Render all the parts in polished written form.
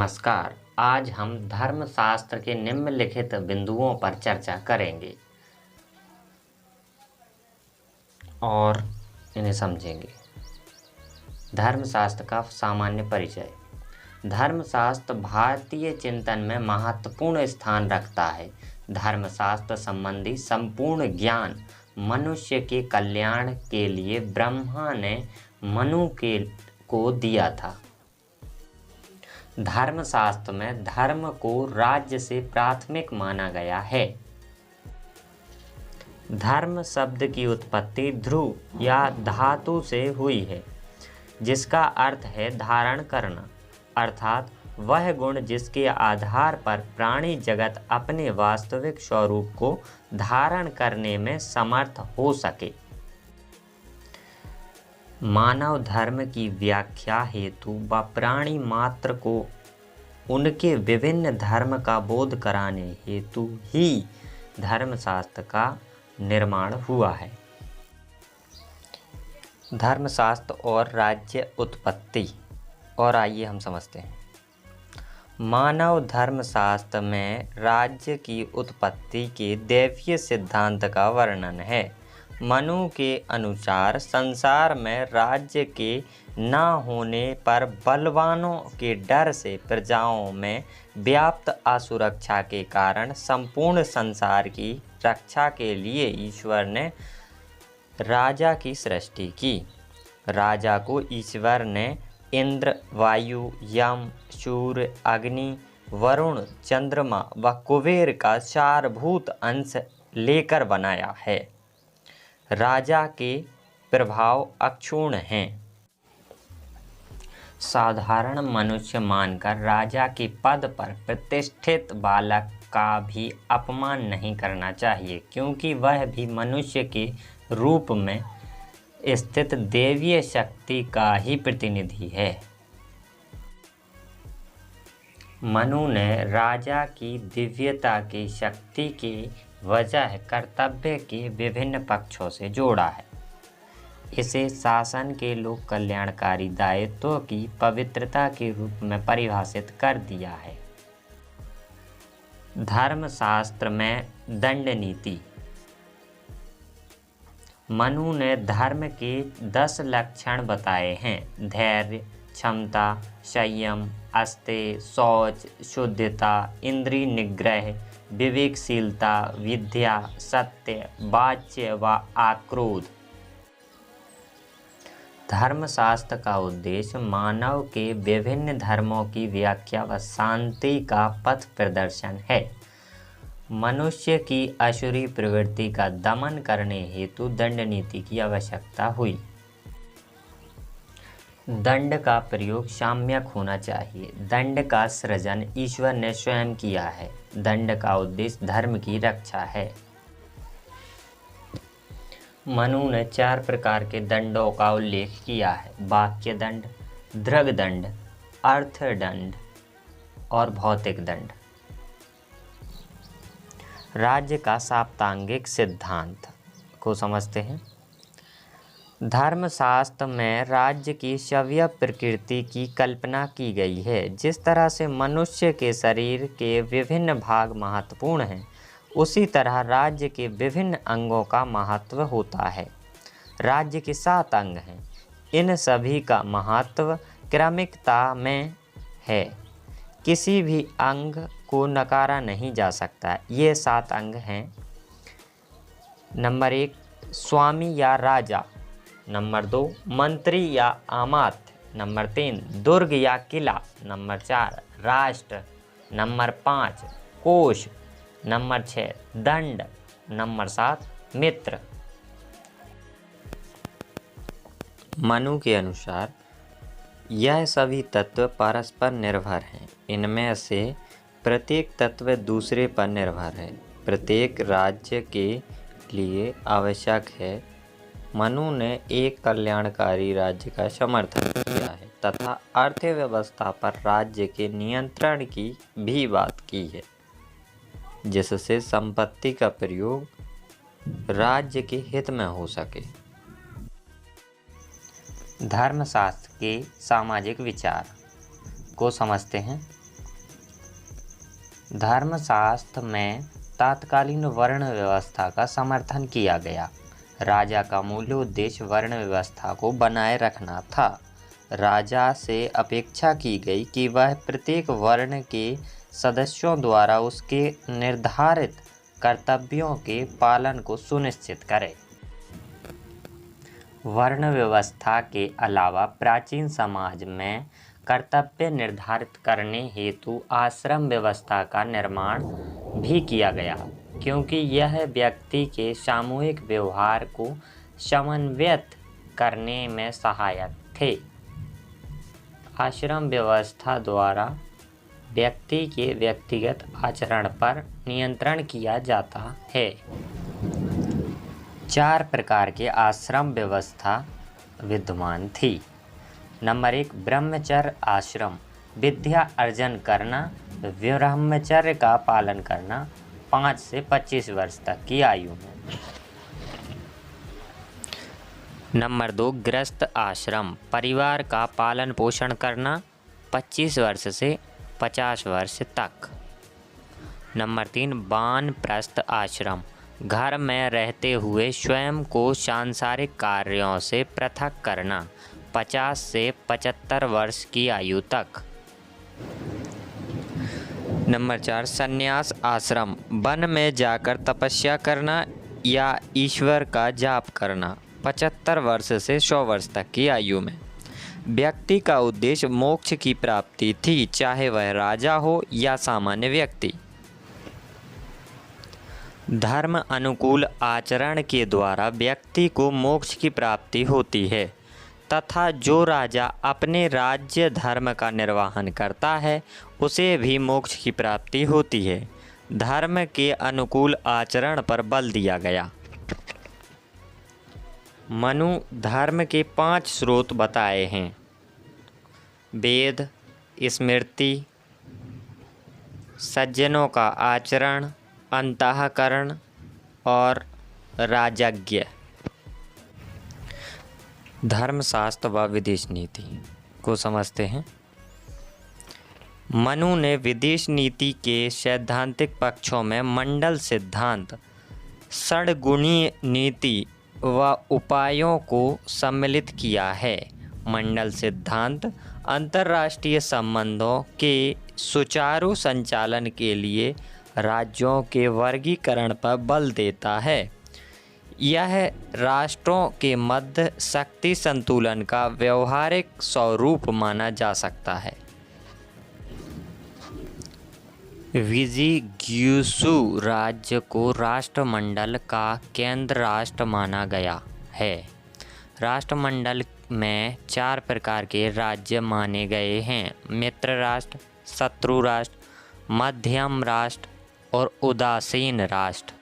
नमस्कार। आज हम धर्मशास्त्र के निम्नलिखित बिंदुओं पर चर्चा करेंगे और इन्हें समझेंगे। धर्मशास्त्र का सामान्य परिचय। धर्मशास्त्र भारतीय चिंतन में महत्वपूर्ण स्थान रखता है। धर्मशास्त्र संबंधी संपूर्ण ज्ञान मनुष्य के कल्याण के लिए ब्रह्मा ने मनु को दिया था। धर्मशास्त्र में धर्म को राज्य से प्राथमिक माना गया है। धर्म शब्द की उत्पत्ति ध्रुव या धातु से हुई है, जिसका अर्थ है धारण करना, अर्थात वह गुण जिसके आधार पर प्राणी जगत अपने वास्तविक स्वरूप को धारण करने में समर्थ हो सके। मानव धर्म की व्याख्या हेतु व प्राणी मात्र को उनके विभिन्न धर्म का बोध कराने हेतु ही धर्मशास्त्र का निर्माण हुआ है। धर्मशास्त्र और राज्य उत्पत्ति। और आइए हम समझते हैं। मानव धर्मशास्त्र में राज्य की उत्पत्ति के दैवीय सिद्धांत का वर्णन है। मनु के अनुसार संसार में राज्य के न होने पर बलवानों के डर से प्रजाओं में व्याप्त असुरक्षा के कारण संपूर्ण संसार की रक्षा के लिए ईश्वर ने राजा की सृष्टि की। राजा को ईश्वर ने इंद्र, वायु, यम, सूर्य, अग्नि, वरुण, चंद्रमा व कुबेर का सारभूत अंश लेकर बनाया है। राजा के प्रभाव अक्षुण्ण हैं। साधारण मनुष्य मानकर राजा के पद पर प्रतिष्ठित बालक का भी अपमान नहीं करना चाहिए, क्योंकि वह भी मनुष्य के रूप में स्थित दैवीय शक्ति का ही प्रतिनिधि है। मनु ने राजा की दिव्यता की शक्ति की वजह कर्तव्य के विभिन्न पक्षों से जोड़ा है। इसे शासन के लोक कल्याणकारी दायित्वों की पवित्रता के रूप में परिभाषित कर दिया है। धर्मशास्त्र में दंड नीति। मनु ने धर्म के 10 लक्षण बताए हैं। धैर्य, क्षमता, संयम, अस्तेय, शौच, शुद्धता, इंद्रिय निग्रह, विवेकशीलता, विद्या, सत्य, वाच्य व आक्रोध। धर्मशास्त्र का उद्देश्य मानव के विभिन्न धर्मों की व्याख्या व शांति का पथ प्रदर्शन है। मनुष्य की असुरी प्रवृत्ति का दमन करने हेतु दंड नीति की आवश्यकता हुई। दंड का प्रयोग साम्यक होना चाहिए। दंड का सृजन ईश्वर ने स्वयं किया है। दंड का उद्देश्य धर्म की रक्षा है। मनु ने 4 प्रकार के दंडों का उल्लेख किया है: वाक्य दंड, दृग दंड, अर्थ दंड और भौतिक दंड। राज्य का साप्तांगिक सिद्धांत को समझते हैं। धर्मशास्त्र में राज्य की सव्य प्रकृति की कल्पना की गई है। जिस तरह से मनुष्य के शरीर के विभिन्न भाग महत्वपूर्ण हैं, उसी तरह राज्य के विभिन्न अंगों का महत्व होता है। राज्य के 7 अंग हैं। इन सभी का महत्व क्रमिकता में है। किसी भी अंग को नकारा नहीं जा सकता। ये 7 अंग हैं। नंबर 1 स्वामी या राजा, नंबर 2 मंत्री या अमात्य, नंबर 3 दुर्ग या किला, नंबर 4 राष्ट्र, नंबर 5 कोश, नंबर 6 दंड, नंबर 7 मित्र। मनु के अनुसार यह सभी तत्व परस्पर निर्भर हैं। इनमें से प्रत्येक तत्व दूसरे पर निर्भर है। प्रत्येक राज्य के लिए आवश्यक है। मनु ने एक कल्याणकारी राज्य का समर्थन किया है तथा अर्थव्यवस्था पर राज्य के नियंत्रण की भी बात की है, जिससे संपत्ति का प्रयोग राज्य के हित में हो सके। धर्मशास्त्र के सामाजिक विचार को समझते हैं। धर्मशास्त्र में तात्कालीन वर्ण व्यवस्था का समर्थन किया गया। राजा का मूल उद्देश्य वर्ण व्यवस्था को बनाए रखना था। राजा से अपेक्षा की गई कि वह प्रत्येक वर्ण के सदस्यों द्वारा उसके निर्धारित कर्तव्यों के पालन को सुनिश्चित करे। वर्ण व्यवस्था के अलावा प्राचीन समाज में कर्तव्य निर्धारित करने हेतु आश्रम व्यवस्था का निर्माण भी किया गया, क्योंकि यह व्यक्ति के सामूहिक व्यवहार को समन्वित करने में सहायक थे। आश्रम व्यवस्था द्वारा व्यक्ति के व्यक्तिगत आचरण पर नियंत्रण किया जाता है। 4 प्रकार के आश्रम व्यवस्था विद्यमान थी। नंबर 1, ब्रह्मचर्य आश्रम, विद्या अर्जन करना, ब्रह्मचर्य का पालन करना 5 से 25 वर्ष तक की आयु में। नंबर 2, गृहस्थ आश्रम, परिवार का पालन पोषण करना 25 वर्ष से 50 वर्ष तक। नंबर 3, वानप्रस्थ आश्रम, घर में रहते हुए स्वयं को सांसारिक कार्यों से पृथक करना 50 से 75 वर्ष की आयु तक। नंबर 4, संन्यास आश्रम, वन में जाकर तपस्या करना या ईश्वर का जाप करना 75 वर्ष से 100 वर्ष तक की आयु में। व्यक्ति का उद्देश्य मोक्ष की प्राप्ति थी, चाहे वह राजा हो या सामान्य व्यक्ति। धर्म अनुकूल आचरण के द्वारा व्यक्ति को मोक्ष की प्राप्ति होती है तथा जो राजा अपने राज्य धर्म का निर्वहन करता है उसे भी मोक्ष की प्राप्ति होती है। धर्म के अनुकूल आचरण पर बल दिया गया। मनु धर्म के 5 स्रोत बताए हैं: वेद, स्मृति, सज्जनों का आचरण, अंतःकरण और राजज्ञ। धर्मशास्त्र व विदेश नीति को समझते हैं। मनु ने विदेश नीति के सैद्धांतिक पक्षों में मंडल सिद्धांत, षड्गुणीय नीति व उपायों को सम्मिलित किया है। मंडल सिद्धांत अंतर्राष्ट्रीय संबंधों के सुचारू संचालन के लिए राज्यों के वर्गीकरण पर बल देता है। यह राष्ट्रों के मध्य शक्ति संतुलन का व्यवहारिक स्वरूप माना जा सकता है। विजिगीषु राज्य को राष्ट्रमंडल का केंद्र राष्ट्र माना गया है। राष्ट्रमंडल में 4 प्रकार के राज्य माने गए हैं: मित्र राष्ट्र, शत्रु राष्ट्र, मध्यम राष्ट्र और उदासीन राष्ट्र।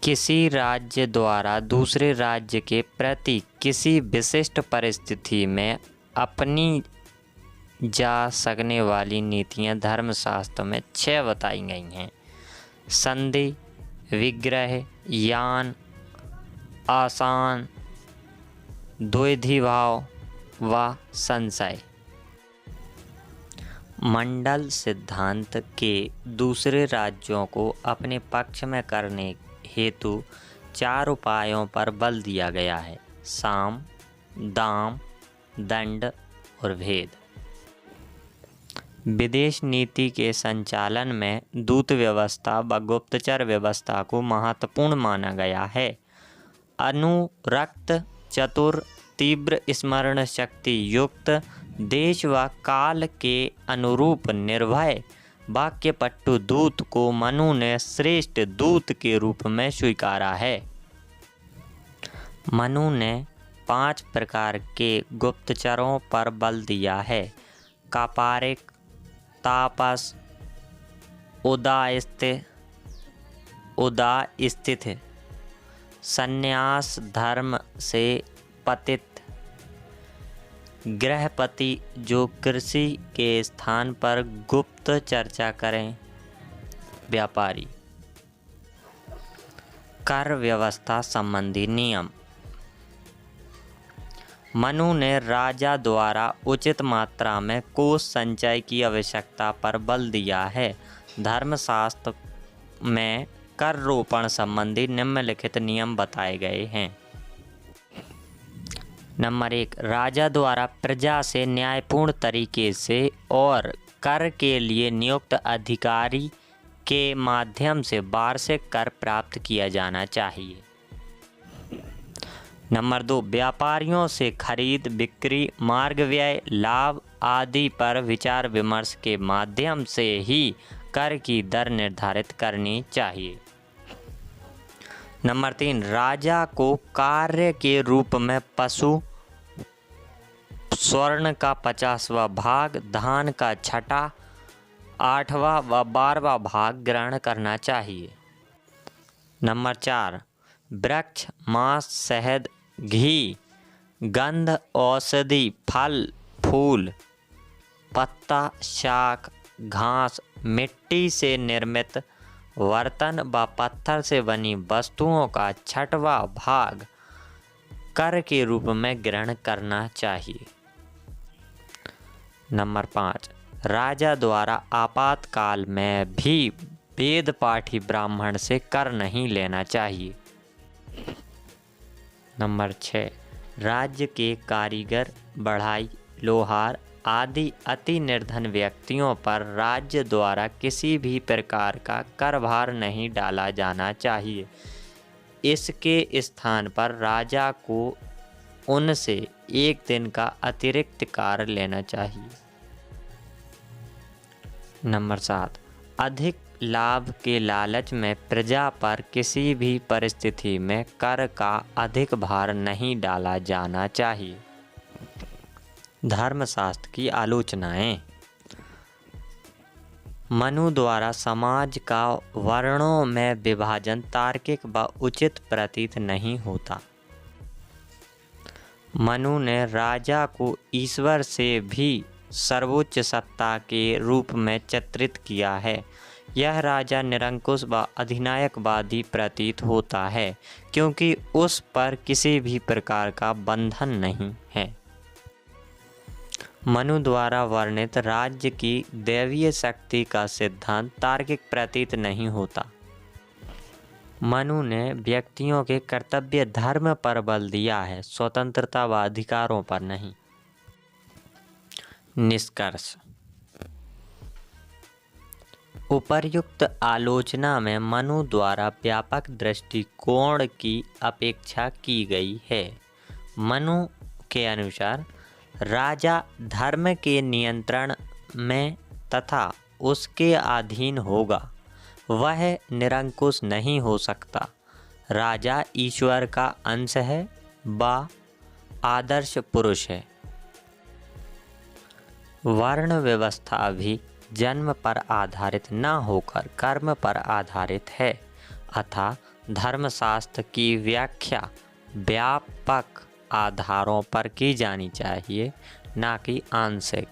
किसी राज्य द्वारा दूसरे राज्य के प्रति किसी विशिष्ट परिस्थिति में अपनी जा सकने वाली नीतियां धर्मशास्त्र में 6 बताई गई हैं: संधि, विग्रह, यान, आसान, द्वैधिभाव व संशय। मंडल सिद्धांत के दूसरे राज्यों को अपने पक्ष में करने हेतु 4 उपायों पर बल दिया गया है: साम, दाम, दंड और भेद। विदेश नीति के संचालन में दूत व्यवस्था व गुप्तचर व्यवस्था को महत्वपूर्ण माना गया है। अनुरक्त, चतुर, तीव्र स्मरण शक्ति युक्त, देश व काल के अनुरूप निर्भय वाक्यपटु दूत को मनु ने श्रेष्ठ दूत के रूप में स्वीकारा है। मनु ने 5 प्रकार के गुप्तचरों पर बल दिया है: कापारिक, तापस, उदास्थित, संन्यास धर्म से पतित, गृहपति जो कृषि के स्थान पर गुप्त चर्चा करें, व्यापारी। कर व्यवस्था संबंधी नियम। मनु ने राजा द्वारा उचित मात्रा में कोष संचय की आवश्यकता पर बल दिया है। धर्मशास्त्र में कर रोपण संबंधी निम्नलिखित नियम बताए गए हैं। नंबर 1, राजा द्वारा प्रजा से न्यायपूर्ण तरीके से और कर के लिए नियुक्त अधिकारी के माध्यम से वार्षिक कर प्राप्त किया जाना चाहिए। नंबर 2, व्यापारियों से खरीद बिक्री, मार्ग व्यय, लाभ आदि पर विचार विमर्श के माध्यम से ही कर की दर निर्धारित करनी चाहिए। नंबर 3, राजा को कार्य के रूप में पशु, स्वर्ण का 50वां भाग, धान का 6वां, 8वां व 12वां भाग ग्रहण करना चाहिए। नंबर 4, वृक्ष, मांस, शहद, घी, गंध, औषधि, फल, फूल, पत्ता, शाक, घास, मिट्टी से निर्मित बर्तन व पत्थर से बनी वस्तुओं का 6वां भाग कर के रूप में ग्रहण करना चाहिए। नंबर 5, राजा द्वारा आपातकाल में भी वेद पाठी ब्राह्मण से कर नहीं लेना चाहिए। नंबर 6, राज्य के कारीगर, बढ़ाई, लोहार आदि अति निर्धन व्यक्तियों पर राज्य द्वारा किसी भी प्रकार का कर भार नहीं डाला जाना चाहिए। इसके स्थान पर राजा को उनसे 1 दिन का अतिरिक्त कार्य लेना चाहिए। नंबर 7, अधिक लाभ के लालच में प्रजा पर किसी भी परिस्थिति में कर का अधिक भार नहीं डाला जाना चाहिए। धर्मशास्त्र की आलोचनाएं। मनु द्वारा समाज का वर्णों में विभाजन तार्किक व उचित प्रतीत नहीं होता। मनु ने राजा को ईश्वर से भी सर्वोच्च सत्ता के रूप में चित्रित किया है। यह राजा निरंकुश व अधिनायकवादी प्रतीत होता है क्योंकि उस पर किसी भी प्रकार का बंधन नहीं है। मनु द्वारा वर्णित राज्य की दैवीय शक्ति का सिद्धांत तार्किक प्रतीत नहीं होता। मनु ने व्यक्तियों के कर्तव्य धर्म पर बल दिया है, स्वतंत्रता व अधिकारों पर नहीं। निष्कर्ष। उपर्युक्त आलोचना में मनु द्वारा व्यापक दृष्टिकोण की अपेक्षा की गई है। मनु के अनुसार राजा धर्म के नियंत्रण में तथा उसके अधीन होगा, वह निरंकुश नहीं हो सकता। राजा ईश्वर का अंश है व आदर्श पुरुष है। वर्ण व्यवस्था भी जन्म पर आधारित न होकर कर्म पर आधारित है, अतः धर्मशास्त्र की व्याख्या व्यापक आधारों पर की जानी चाहिए, न कि आंशिक।